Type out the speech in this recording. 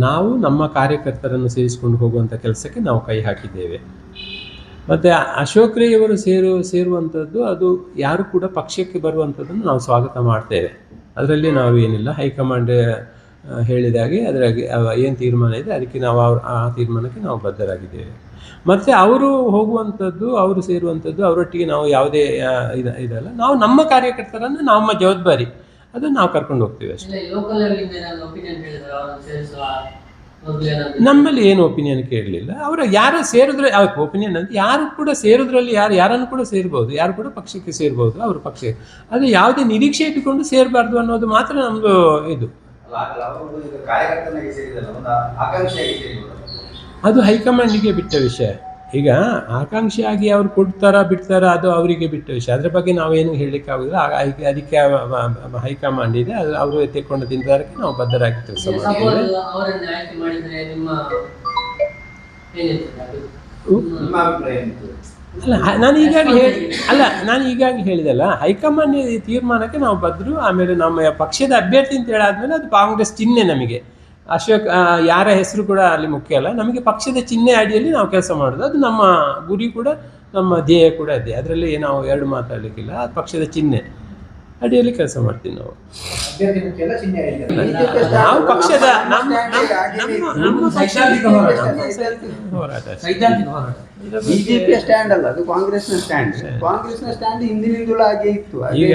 ನಾವು ನಮ್ಮ ಕಾರ್ಯಕರ್ತರನ್ನು ಸೇರಿಸಿಕೊಂಡು ಹೋಗುವಂಥ ಕೆಲಸಕ್ಕೆ ನಾವು ಕೈ ಹಾಕಿದ್ದೇವೆ. ಮತ್ತು ಅಶೋಕ್ ರೈ ಅವರು ಸೇರುವಂಥದ್ದು ಅದು ಯಾರು ಕೂಡ ಪಕ್ಷಕ್ಕೆ ಬರುವಂಥದ್ದನ್ನು ನಾವು ಸ್ವಾಗತ ಮಾಡ್ತೇವೆ. ಅದರಲ್ಲಿ ನಾವು ಏನಿಲ್ಲ, ಹೈಕಮಾಂಡ್ ಹೇಳಿದಾಗೆ ಅದರಾಗೆ ಏನು ತೀರ್ಮಾನ ಇದೆ ಅದಕ್ಕೆ ನಾವು ಆ ತೀರ್ಮಾನಕ್ಕೆ ನಾವು ಬದ್ಧರಾಗಿದ್ದೇವೆ. ಮತ್ತು ಅವರು ಹೋಗುವಂಥದ್ದು, ಅವರು ಸೇರುವಂಥದ್ದು, ಅವರೊಟ್ಟಿಗೆ ನಾವು ಯಾವುದೇ ಇದಲ್ಲ, ನಾವು ನಮ್ಮ ಕಾರ್ಯಕರ್ತರನ್ನು ನಮ್ಮ ಜವಾಬ್ದಾರಿ ಅದನ್ನು ನಾವು ಕರ್ಕೊಂಡು ಹೋಗ್ತೀವಿ ಅಷ್ಟೇ. ನಮ್ಮಲ್ಲಿ ಏನು ಒಪಿನಿಯನ್ ಕೇಳಲಿಲ್ಲ. ಅವರು ಯಾರು ಸೇರಿದ್ರೆ ಒಪಿನಿಯನ್ ಅಂತ ಯಾರು ಕೂಡ ಸೇರಿದ್ರಲ್ಲಿ ಯಾರನ್ನು ಕೂಡ ಸೇರ್ಬೋದು, ಯಾರು ಕೂಡ ಪಕ್ಷಕ್ಕೆ ಸೇರ್ಬೋದು, ಅವರು ಪಕ್ಷ ಅದು ಯಾವುದೇ ನಿರೀಕ್ಷೆ ಇಟ್ಟುಕೊಂಡು ಸೇರಬಾರ್ದು ಅನ್ನೋದು ಮಾತ್ರ ನಮ್ಮದು ಇದು. ಅದು ಹೈಕಮಾಂಡಿಗೆ ಬಿಟ್ಟ ವಿಷಯ. ಈಗ ಆಕಾಂಕ್ಷಿಯಾಗಿ ಅವ್ರು ಕೊಡ್ತಾರಾ ಬಿಡ್ತಾರಾ ಅದು ಅವರಿಗೆ ಬಿಟ್ಟ ವಿಷಯ. ಅದ್ರ ಬಗ್ಗೆ ನಾವೇನು ಹೇಳಲಿಕ್ಕೆ ಆಗೋದಿಲ್ಲ. ಅದಕ್ಕೆ ಹೈಕಮಾಂಡ್ ಇದೆ, ಅದು ಅವರು ತೆಕ್ಕೊಂಡು ನಿರ್ಧಾರಕ್ಕೆ ನಾವು ಬದ್ಧರಾಗಿ ಕೆಲಸ ಮಾಡ್ತೀವಿ. ನಾನು ಈಗಾಗಲೇ ಹೇಳಿದಲ್ಲ, ಹೈಕಮಾಂಡ್ ತೀರ್ಮಾನಕ್ಕೆ ನಾವು ಬದ್ಧರು. ಆಮೇಲೆ ನಮ್ಮ ಪಕ್ಷದ ಅಭ್ಯರ್ಥಿ ಅಂತ ಹೇಳಾದ್ಮೇಲೆ ಅದು ಕಾಂಗ್ರೆಸ್ ಚಿಹ್ನೆ. ನಮಗೆ ಅಶೋಕ್ ಯಾರ ಹೆಸರು ಕೂಡ ಅಲ್ಲಿ ಮುಖ್ಯ ಅಲ್ಲ, ನಮಗೆ ಪಕ್ಷದ ಚಿಹ್ನೆ ಅಡಿಯಲ್ಲಿ ನಾವು ಕೆಲಸ ಮಾಡೋದು. ಅದು ನಮ್ಮ ಗುರಿ ಕೂಡ, ನಮ್ಮ ಧ್ಯೇಯ ಕೂಡ ಇದೆ. ಅದರಲ್ಲಿ ನಾವು ಎರಡು ಮಾತಾಡಲಿಕ್ಕಿಲ್ಲ. ಅದು ಪಕ್ಷದ ಚಿಹ್ನೆ ಅಡಿಯಲ್ಲಿ ಕೆಲಸ ಮಾಡ್ತೀವಿ ನಾವು. ನಾವು ಪಕ್ಷದ ಹೋರಾಟ ಬಿಜೆಪಿಯ ಸ್ಟ್ಯಾಂಡ್ ಅಲ್ಲ, ಅದು ಕಾಂಗ್ರೆಸ್ನ ಸ್ಟ್ಯಾಂಡ್. ಕಾಂಗ್ರೆಸ್ನ ಸ್ಟ್ಯಾಂಡ್ ಹಿಂದಿನಿಂದಲೂ ಹಾಗೆ ಇತ್ತು. ಈಗ